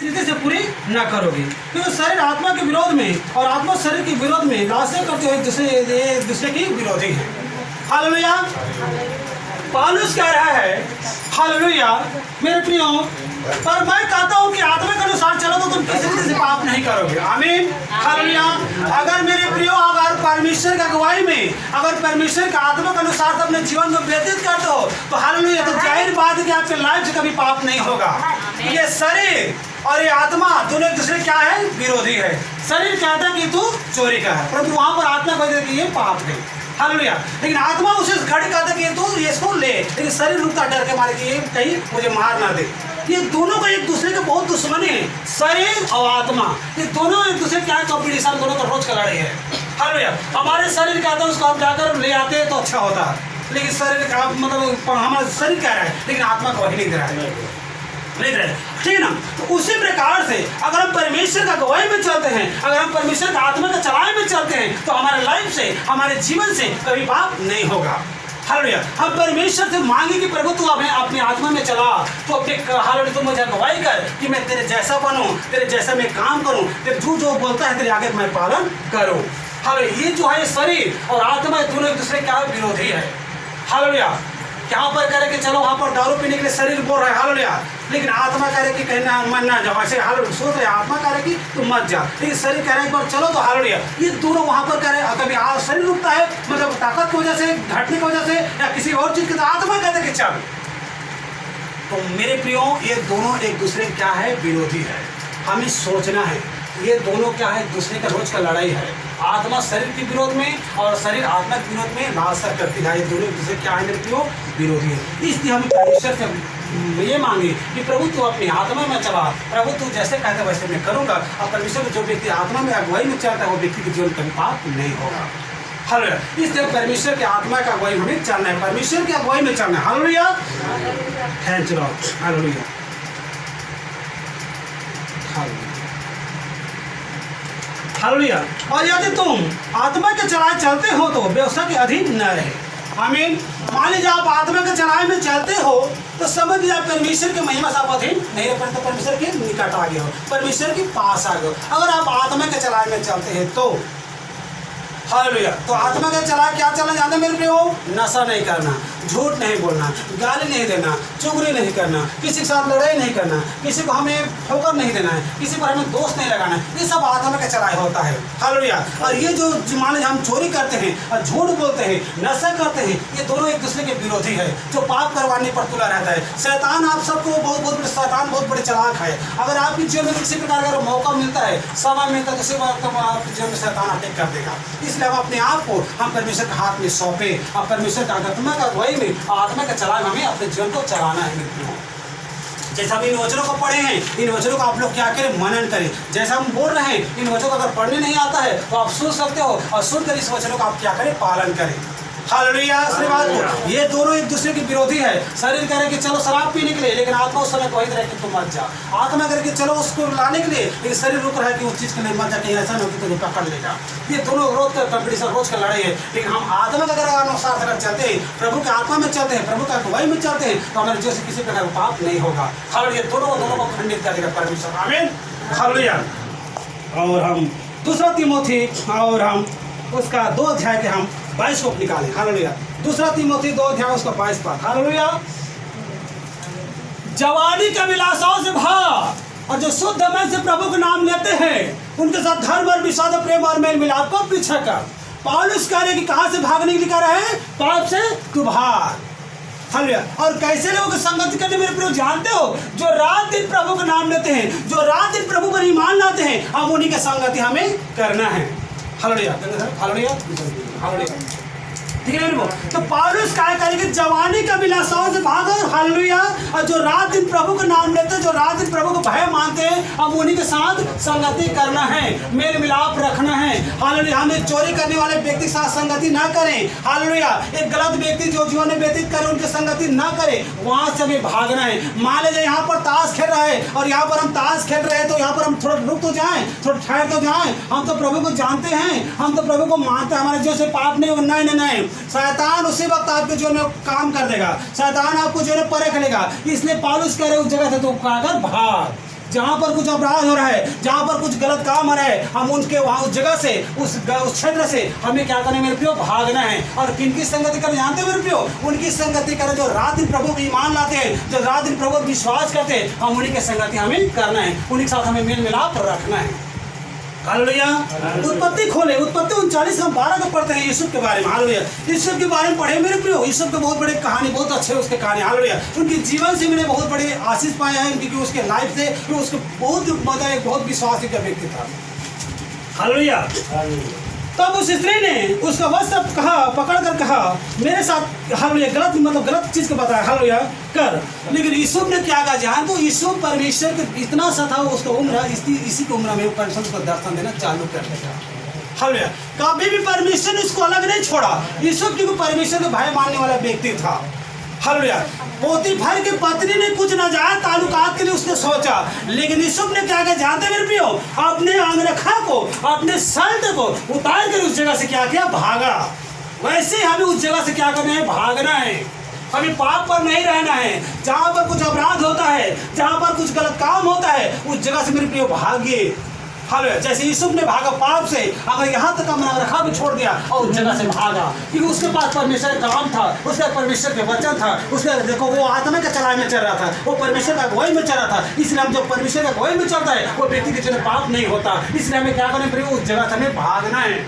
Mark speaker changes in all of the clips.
Speaker 1: रीति से पूरी न करोगे। क्योंकि शरीर आत्मा के विरोध में और आत्मा शरीर के विरोध में लालसा करते हुए दूसरे की विरोधी है। हालेलुया। पौलुस कह रहा है हालेलुया मेरे प्रियो, पर मैं कहता हूँ कि आत्मा के अनुसार चलो तो तुम किसी रीति से पाप नहीं करोगे। आमीन। हालेलुया। अगर मेरे प्रियो अगर परमेश्वर की अगुवाई में अगर परमेश्वर के आत्मा के अनुसार अपने जीवन को व्यतीत करते हो तो हालेलुया, तो जाहिर बात है कि आपके लाइफ से कभी पाप नहीं होगा। ये शरीर और ये आत्मा दोनों एक दूसरे क्या है? विरोधी है। शरीर कहता है कि तू चोरी का है, परंतु वहां पर आत्मा कहता है कि ये पाप है। हालेलुया। लेकिन आत्मा उसे खड़ी कहता है कि तू ये इसको ले, लेकिन शरीर रुकता डर के मारे कि ये कहीं मुझे मार ना दे। ये दोनों का एक दूसरे के बहुत दुश्मनी है। शरीर और आत्मा ये दोनों एक दूसरे क्या कॉम्पिटिशन, दोनों का रोज का लड़ाई है। हालेलुया। हमारे शरीर कहता है उसको हम जाकर ले आते हैं तो अच्छा होता है, लेकिन शरीर का मतलब हमारा शरीर कह रहा है, लेकिन आत्मा को वही नहीं दे रहा है, नहीं रहे। ठीक है ना। तो उसी प्रकार से अगर हम परमेश्वर का गवाही में चलते हैं, अगर हम परमेश्वर का आत्मा का चलाए में चलते हैं, तो हमारे लाइफ से हमारे जीवन से कभी पाप नहीं होगा। हालेलुया। हम परमेश्वर से मांगे कि प्रभु तू हमें अपनी आत्मा में चला, तो अपने हालेलुया तू मुझे गवाही कर कि मैं तेरे जैसा बनूं, तेरे जैसा मैं काम करूं, तेरे तू जो बोलता है तेरे आगे मैं पालन करूं। हालेलुया। ये जो है शरीर और आत्मा दोनों एक दूसरे का विरोधी है। हालेलुया। यहाँ पर कह रहे कि चलो वहाँ पर दारू पीने के लिए शरीर बोल रहा है हालेलुया, लेकिन आत्मा कह रहे कि कहीं ना मन ना जाओ, ऐसे हालेलुया सोच रहे आत्मा कह रहे कि तुम मत जा, लेकिन शरीर कह रहे एक बार चलो तो हालेलुया। ये दोनों वहाँ पर कह रहे कभी शरीर रुकता है मतलब ताकत की वजह से, घटने की वजह से या किसी और चीज़ की, तो आत्मा कहते कि चल। तो मेरे प्रियो ये दोनों एक दूसरे क्या है? विरोधी है। हमें सोचना है ये दोनों क्या है? दूसरे का रोज का लड़ाई है। आत्मा शरीर के विरोध में और शरीर आत्मा के विरोध में लालसा करती है। ये दोनों एक दूसरे क्या है मेरे प्रियो? विरोधी है। इसलिए हम परमेश्वर से ये मांगे कि प्रभु तू अपनी आत्मा में चला, प्रभु तू जैसे कहते वैसे मैं करूँगा। और परमेश्वर को जो व्यक्ति आत्मा में अगुवाई में चलता है वो व्यक्ति के जीवन कभी पाप नहीं होगा। हालेलुया। इसलिए परमेश्वर की आत्मा का अगुवाई हमें चलना है, परमेश्वर की अगुवाई में चलना है। Hallelujah. Thank you Lord. Hallelujah. Hallelujah. और यदि तुम आत्मा के चलाए चलते हो तो व्यवस्था के अधीन न रहे। आमीन। मान लीजिए आप आत्मा के चलाए में चलते हो तो समझ लीजिए आप परमेश्वर के महिमा से आप अधीन नहीं रहे, तो परमेश्वर के निकट आ गए हो, परमेश्वर के पास आ गए हो। अगर आप आत्मा के चलाए में चलते हैं तो हालेलुया। तो आत्मा का चला क्या चलना जानते मेरे प्रियो? नशा नहीं करना, झूठ नहीं बोलना, गाली नहीं देना, चुगली नहीं करना, किसी के साथ लड़ाई नहीं करना, किसी को हमें ठोकर नहीं देना है, किसी पर हमें दोष नहीं लगाना है। ये सब आत्मा का चलाए होता है। हालेलुया। और ये जो मान लीजिए हम चोरी करते हैं और झूठ बोलते हैं, नशा करते हैं, ये दोनों एक दूसरे के विरोधी है, जो पाप करवाने पर तुला रहता है। शैतान आप सबको बहुत बड़े शैतान बहुत बड़े चालाक है। अगर आपके जीवन में किसी प्रकार का मौका मिलता है, समय मिलता है, तो उसी वक्त आपके जीवन में शैतान अटैक कर देगा। इसलिए हम अपने आप को हम परमेश्वर के हाथ में सौंपे और परमेश्वर का आत्मा का अगुवाई में आत्मा का चलाए हमें अपने जीवन को चलाना है मित्रों। जैसा हम इन वचनों को पढ़े हैं, इन वचनों को आप लोग क्या करें? मनन करें। जैसा हम बोल रहे हैं, इन वचनों को अगर पढ़ने नहीं आता है तो आप सुन सकते हो, और सुनकर इस वचनों को आप क्या करें? पालन करें। हालेलुया। ये दोनों एक दूसरे के विरोधी है। शरीर कह रहे कि चलो शराब पीने के लिए, लेकिन आत्मा उस समय वही रहे कि तुम मत जा। आत्मा कह रहे कि चलो उसको लाने के लिए, लेकिन शरीर रुक रहा है कि उस चीज़ के लिए मत जा, कहीं ऐसा नहीं हो कि पकड़ लेगा। ये दोनों रोज का कंपटीशन, रोज का लड़ाई है। लेकिन हम आत्मा का अगर अनुसार अगर चलते हैं, प्रभु के आत्मा में चलते हैं, प्रभु का अगुवाई में चलते हैं, तो हमारे जीवन से किसी प्रकार का पाप नहीं होगा। हालेलुया। दोनों को खंडित कर देगा परमेश्वर। आमीन। हालेलुया। और हम दूसरा तीमुथी और हम उसका 2 अध्याय के हम 22 को निकालें। हालेलुया। दूसरा तीमुथी 2 अध्याय उसका 22 पद। हालेलुया। जवानी का विलासों से भाग और जो शुद्ध मन से प्रभु का नाम लेते हैं उनके साथ धर्म और विश्वास, प्रेम और मेल मिलाप को पीछा कर। पौलुस कह रहे कि कहाँ से भागने के लिए कह रहे हैं? पाप से तू भाग। हालेलुया। और कैसे लोगों की संगति करते मेरे प्रभु जानते हो? जो रात दिन प्रभु का नाम लेते हैं, जो रात दिन प्रभु पर ईमान लाते हैं, हम उन्हीं की संगति हमें करना है। हालेलुया। हालेलुया। हालेलुया। ठीक है। तो पौलुस क्या करेंगे? जवानी का विलासों से भागो। हालेलुया। और जो रात दिन प्रभु का नाम लेते हैं, जो रात दिन प्रभु को भय मानते हैं, हम उन्हीं के साथ संगति करना है, मेल मिलाप रखना है। हालेलुया। हम एक चोरी करने वाले व्यक्ति के साथ संगति ना करें। हालेलुया। एक गलत व्यक्ति जो जीवन में व्यतीत करे उनके संगति ना करें, वहां से हमें भागना है। मान लीजिए यहाँ पर ताश खेल रहा है और यहाँ पर हम ताश खेल रहे हैं, तो यहाँ पर हम थोड़ा रुक तो जाएं, थोड़ा ठहर तो जाएं। हम तो प्रभु को जानते हैं, हम तो प्रभु को मानते हैं, हमारे जीवन से पाप नहीं होना। नहीं, शैतान उसी वक्त आपके जीवन में काम कर देगा, शैतान आपको जो है परख लेगा। इसलिए पौलुस कह रहे उस जगह से तो आकर भाग। जहाँ पर कुछ अपराध हो रहा है, जहाँ पर कुछ गलत काम हो रहा है, हम उनके वहाँ उस जगह से उस क्षेत्र से हमें क्या करना है मेरे प्रियो, भागना है। और किनकी संगति करना जानते हैं मेरे प्रियो? उनकी संगति करना जो रात दिन प्रभु को ईमान लाते हैं, जो रात दिन प्रभु विश्वास करते हैं, हम उन्हीं के संगति हमें करना है, उन्हीं के साथ हमें मेल मिलाप रखना है। हालेलुया। उत्पत्ति खोले, उत्पत्ति 39 हम 12 को पढ़ते हैं यूसुफ के बारे में। हालेलुया। यूसुफ के बारे में पढ़े मेरे प्रियो, यूसुफ के बहुत बड़े कहानी, बहुत अच्छे उसके कहानी। हालेलुया। उनके जीवन से मैंने बहुत बड़े आशीष पाया है, क्योंकि उसके लाइफ से उसके बहुत मतलब एक बहुत विश्वासी का व्यक्ति था। हालेलुया। तब उस स्त्री ने उसका वस्त्र कहा, पकड़ कर कहा मेरे साथ, हालेलुया, गलत मतलब गलत चीज को बताया, हालेलुया, कर। लेकिन यूसुफ ने क्या कहा, जहाँ तो यूसुफ परमेश्वर के इतना सा था, उसका उम्र इसी की उम्र में परमेश्वर को दर्शन देना चालू कर देगा। हालेलुया। कभी भी परमेश्वर ने उसको अलग नहीं छोड़ा। यूसुफ क्योंकि परमेश्वर का भय मानने वाला व्यक्ति था। हालेलुया। पोतीफर की पत्नी ने कुछ नाजायज ताल्लुकात के लिए उसने सोचा, लेकिन यूसुफ ने क्या किया जानते मेरे प्रियो, अपने अंगरखा को, अपने शर्ट को उतार कर उस जगह से क्या किया, भागा। वैसे ही हमें उस जगह से क्या करना है, भागना है। हमें पाप पर नहीं रहना है। जहाँ पर कुछ अपराध होता है, जहाँ पर कुछ गलत काम होता है, उस जगह से मेरे प्रियो भागिए। हालेलुया। जैसे यूसुफ ने भागा पाप से, अगर यहाँ तक अपना रखा भी छोड़ दिया और उस जगह से भागा, क्योंकि उसके पास परमेश्वर का काम था, उसका परमेश्वर के वचन था, उसका देखो वो आत्मा के चलाए में चल रहा था, वो परमेश्वर का अगुवाई में चल रहा था। इसलिए हम जब परमेश्वर का अगुवाई में चलता है, वो व्यक्ति के चले पाप नहीं होता। इसलिए हमें क्या करना है, उस जगह से हमें भागना है।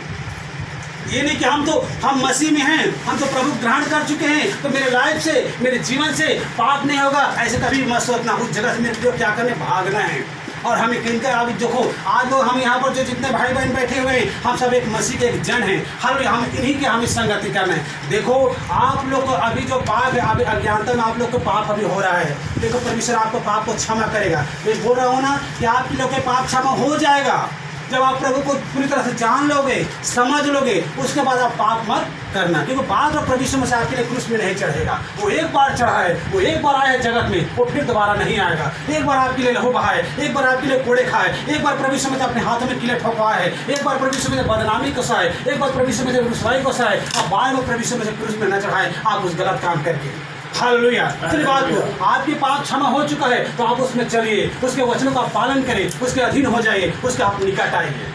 Speaker 1: ये नहीं कि हम मसीह में हैं, हम तो प्रभु ग्रहण कर चुके हैं, तो मेरे लाइफ से, मेरे जीवन से पाप नहीं होगा, ऐसे कभी मत सोचना। उस जगह से मेरे क्या करने, भागना है। और हमें किनका, अभी देखो आज लोग, हम यहाँ पर जो जितने भाई बहन बैठे हुए हैं, हम सब एक मसीह के एक जन हैं। हालेलुया। हम इन्हीं के हमें संगति करना है। देखो आप लोग को अभी जो पाप है, अभी अज्ञानता में आप लोग को पाप अभी हो रहा है, देखो परमेश्वर आपको पाप को क्षमा करेगा। मैं बोल रहा हूँ ना कि आप लोग के पाप क्षमा हो जाएगा जब आप प्रभु को पूरी तरह से जान लोगे, समझ लोगे, उसके बाद आप पाप मत करना, क्योंकि बाद में प्रभु यीशु मसीह आपके लिए क्रूस में नहीं चढ़ेगा। वो एक बार चढ़ा है, वो एक बार आया है जगत में, वो फिर दोबारा नहीं आएगा। एक बार आपके लिए लहू बहाए, एक बार आपके लिए कोड़े खाए, एक बार प्रभु यीशु मसीह अपने हाथों में किले ठोकवाए है, एक बार प्रभु यीशु मसीह बदनामी को सहाय, एक बार प्रभु यीशु मसीह रुसवाई को सहाय, और बाद में प्रभु यीशु मसीह क्रूस में न चढ़ाए आप उस गलत काम करके। हालेलुया। फिर बात को आपके पाप क्षमा हो चुका है, तो आप उसमें चलिए, उसके वचनों का पालन करें, उसके अधीन हो जाइए, उसके आप निकट आइए।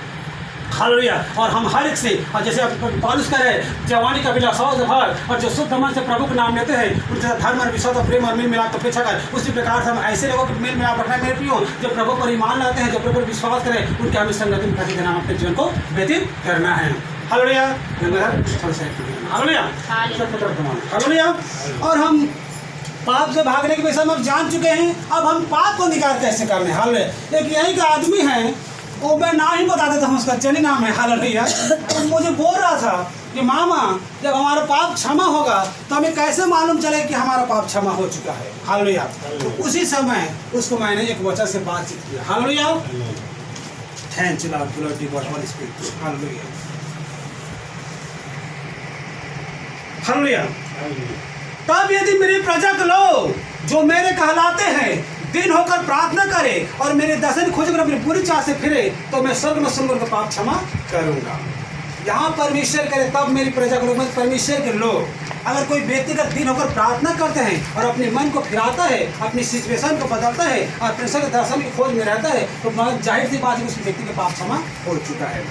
Speaker 1: हालेलुया। और हम हर एक से, और जैसे पौलुस कह रहे हैं, जवानी का बिलासा भर, और जो शुद्ध मन से प्रभु का नाम लेते हैं, उनके साथ धर्म और विश्वास और प्रेम और मेल मिलाप अपेक्षा कर, उसी प्रकार से हम ऐसे लोगों को मेल मिलाप रखना है मेरे प्रियो, जो प्रभु पर ईमान लाते हैं, जो प्रभु पर विश्वास करें, उनके हमें संगति में प्रतिदिन हम अपने जीवन को व्यतीत करना है। हालेलुया। हालेलुया। हालेलुया। और हम पाप से भागने के विषय में जान चुके हैं, अब हम पाप को निकाल कैसे करने। हालेलुया। एक यही का आदमी है, वो मैं नाम ही बता देता हूँ, उसका चनी नाम है। हालेलुया। तो मुझे बोल रहा था कि मामा, जब हमारा पाप क्षमा होगा तो हमें कैसे मालूम चले कि हमारा पाप क्षमा हो चुका है। हालेलुया। तो उसी समय उसको मैंने एक वचन से बातचीत किया। Hallelujah. Thank you Lord, glory to God, Holy Spirit. Hallelujah. Hallelujah. तब यदि मेरी प्रजा के लोग जो मेरे कहलाते हैं दिन होकर प्रार्थना करे और मेरे दर्शन खोजकर अपनी पूरी चाह से फिरे, तो मैं स्वर्ग में सुनकर का पाप क्षमा करूंगा। यहाँ परमेश्वर करे, तब मेरी प्रजा के लोग, परमेश्वर के लोग, अगर कोई व्यक्तिगत दिन होकर प्रार्थना करते हैं और अपने मन को फिराता है, अपनी सिचुएशन को बदलता है और परमेश्वर के दर्शन की खोज में रहता है, तो जाहिर सी बात है उस व्यक्ति का पाप क्षमा हो चुका है।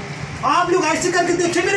Speaker 1: आप लोग ऐसे करके देखिए।